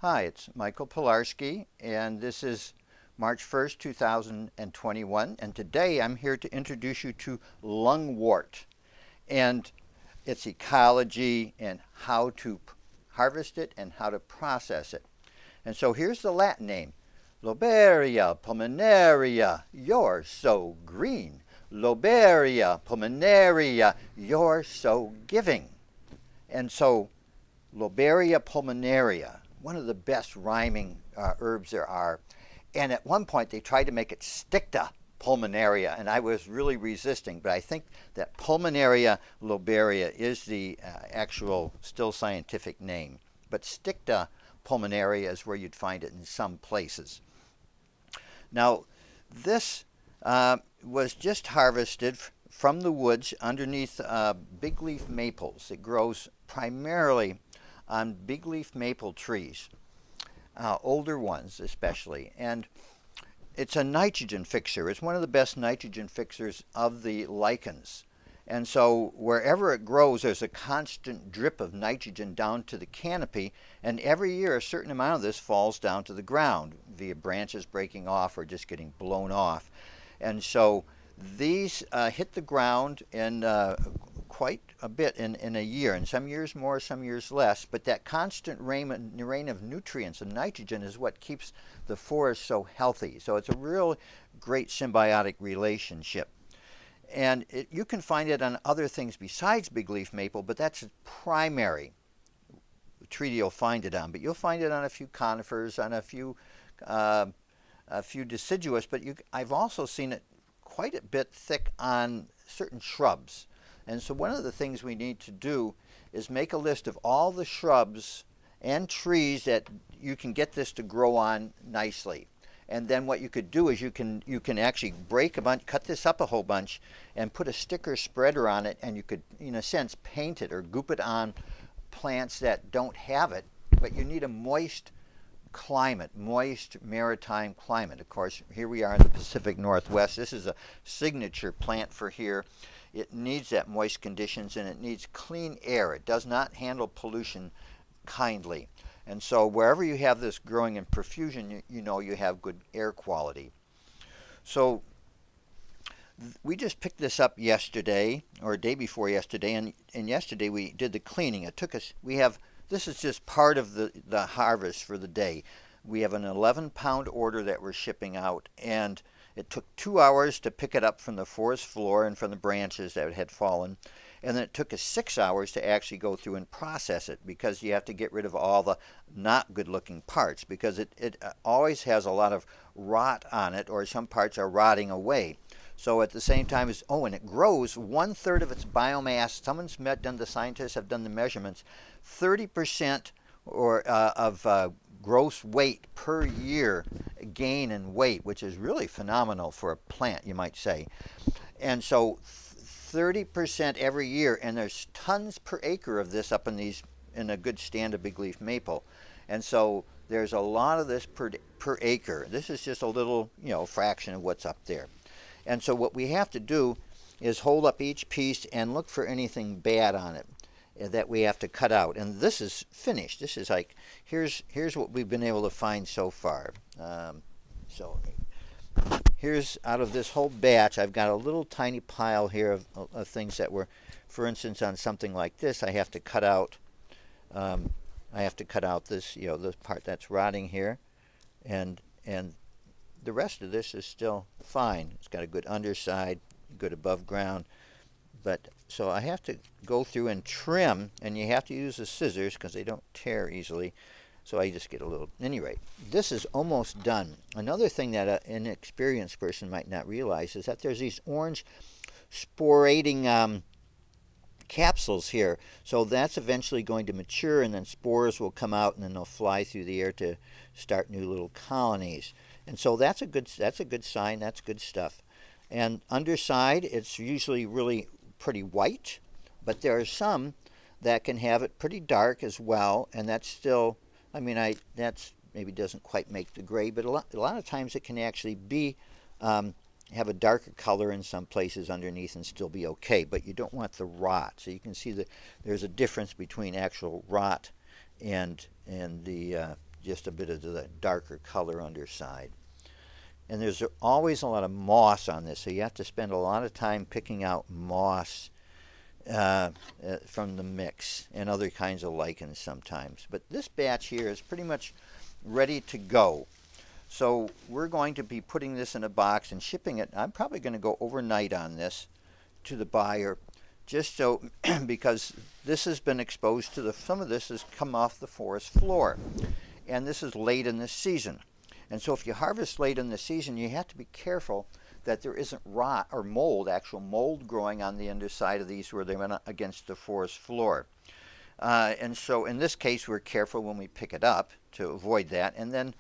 Hi, it's Michael Pilarski, and this is March 1st, 2021, and today I'm here to introduce you to lungwort and its ecology and how to harvest it and how to process it. And so here's the Latin name, Lobaria pulmonaria, you're so green. Lobaria pulmonaria, you're so giving. And so Lobaria pulmonaria, one of the best rhyming herbs there are. And at one point they tried to make it Sticta pulmonaria, and I was really resisting, but I think that pulmonaria lobaria is the actual still scientific name. But Sticta pulmonaria is where you'd find it in some places. Now, this was just harvested from the woods underneath big leaf maples. It grows primarily on big leaf maple trees, older ones especially. And it's a nitrogen fixer. It's one of the best nitrogen fixers of the lichens. And so wherever it grows, there's a constant drip of nitrogen down to the canopy, and every year a certain amount of this falls down to the ground via branches breaking off or just getting blown off. And so these hit the ground in quite a bit in a year, and some years more, some years less, but that constant rain of nutrients and nitrogen is what keeps the forest so healthy. So it's a real great symbiotic relationship. And you can find it on other things besides big leaf maple, but that's a primary tree you'll find it on. But you'll find it on a few conifers, on a few deciduous, but I've also seen it quite a bit thick on certain shrubs. And so one of the things we need to do is make a list of all the shrubs and trees that you can get this to grow on nicely. And then what you could do is you can actually break a bunch, cut this up a whole bunch, and put a sticker spreader on it, and you could, in a sense, paint it or goop it on plants that don't have it. But you need a moist climate, moist maritime climate. Of course, here we are in the Pacific Northwest. This is a signature plant for here. It needs that moist conditions, and it needs clean air. It does not handle pollution kindly. And so wherever you have this growing in profusion, you know you have good air quality. So we just picked this up yesterday, or a day before yesterday, and yesterday we did the cleaning. It took us, this is just part of the harvest for the day. We have an 11-pound order that we're shipping out, and it took 2 hours to pick it up from the forest floor and from the branches that had fallen. And then it took us 6 hours to actually go through and process it, because you have to get rid of all the not good looking parts, because it always has a lot of rot on it, or some parts are rotting away. So at the same time as, and it grows 1/3 of its biomass. The scientists have done the measurements, 30% of gross weight per year gain in weight, which is really phenomenal for a plant, you might say. And so 30% every year, and there's tons per acre of this up in a good stand of big leaf maple. And so there's a lot of this per acre. This is just a little, fraction of what's up there. And so what we have to do is hold up each piece and look for anything bad on it that we have to cut out. And this is finished. This is like, here's what we've been able to find so far. So here's, out of this whole batch, I've got a little tiny pile here of things that were, for instance, on something like this, I have to cut out this, this part that's rotting here, and the rest of this is still fine. It's got a good underside, good above ground. But so I have to go through and trim, and you have to use the scissors because they don't tear easily. So I just get a little. At any rate, this is almost done. Another thing that an inexperienced person might not realize is that there's these orange sporating capsules here. So that's eventually going to mature, and then spores will come out, and then they'll fly through the air to start new little colonies. And so that's a good sign. That's good stuff. And underside, it's usually really pretty white, but there are some that can have it pretty dark as well, and that's still, that's maybe doesn't quite make the gray, but a lot of times it can actually be have a darker color in some places underneath and still be okay, but you don't want the rot. So you can see that there's a difference between actual rot and the just a bit of the darker color underside. And there's always a lot of moss on this, so you have to spend a lot of time picking out moss from the mix and other kinds of lichens sometimes. But this batch here is pretty much ready to go. So we're going to be putting this in a box and shipping it. I'm probably going to go overnight on this to the buyer, just so because this has been exposed to some of this has come off the forest floor, and this is late in the season. And so if you harvest late in the season, you have to be careful that there isn't rot or mold, actual mold growing on the underside of these where they went against the forest floor. And so in this case, we're careful when we pick it up to avoid that. And then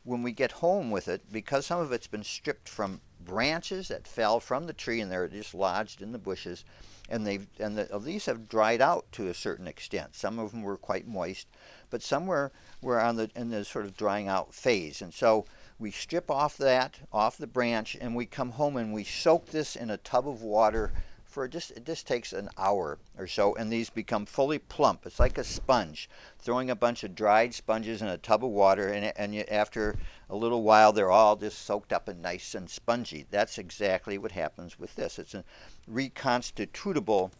when we get home with it, because some of it's been stripped from branches that fell from the tree and they're just lodged in the bushes, and these have dried out to a certain extent. Some of them were quite moist, but some were in the sort of drying out phase. And so we strip off the branch, and we come home and we soak this in a tub of water for it just takes an hour or so, and these become fully plump. It's like a sponge, throwing a bunch of dried sponges in a tub of water, and after a little while they're all just soaked up and nice and spongy. That's exactly what happens with this. It's a reconstitutable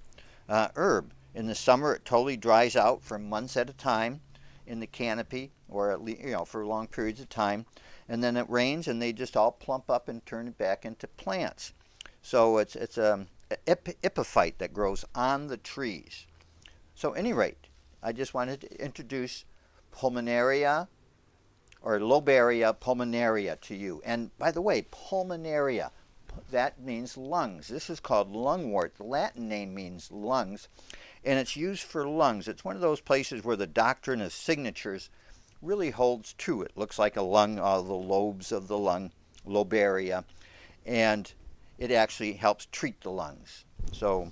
herb. In the summer it totally dries out for months at a time in the canopy, or at least for long periods of time, and then it rains and they just all plump up and turn back into plants. So it's a epiphyte that grows on the trees. So at any rate, I just wanted to introduce pulmonaria or Lobaria pulmonaria to you. And by the way, pulmonaria, that means lungs. This is called lungwort. The Latin name means lungs, and it's used for lungs. It's one of those places where the doctrine of signatures really holds true. It looks like a lung, the lobes of the lung, lobaria, and it actually helps treat the lungs. So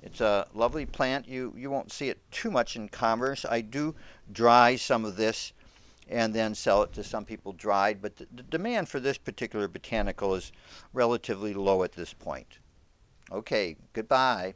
it's a lovely plant. You won't see it too much in commerce. I do dry some of this and then sell it to some people dried, but the demand for this particular botanical is relatively low at this point. Okay, goodbye.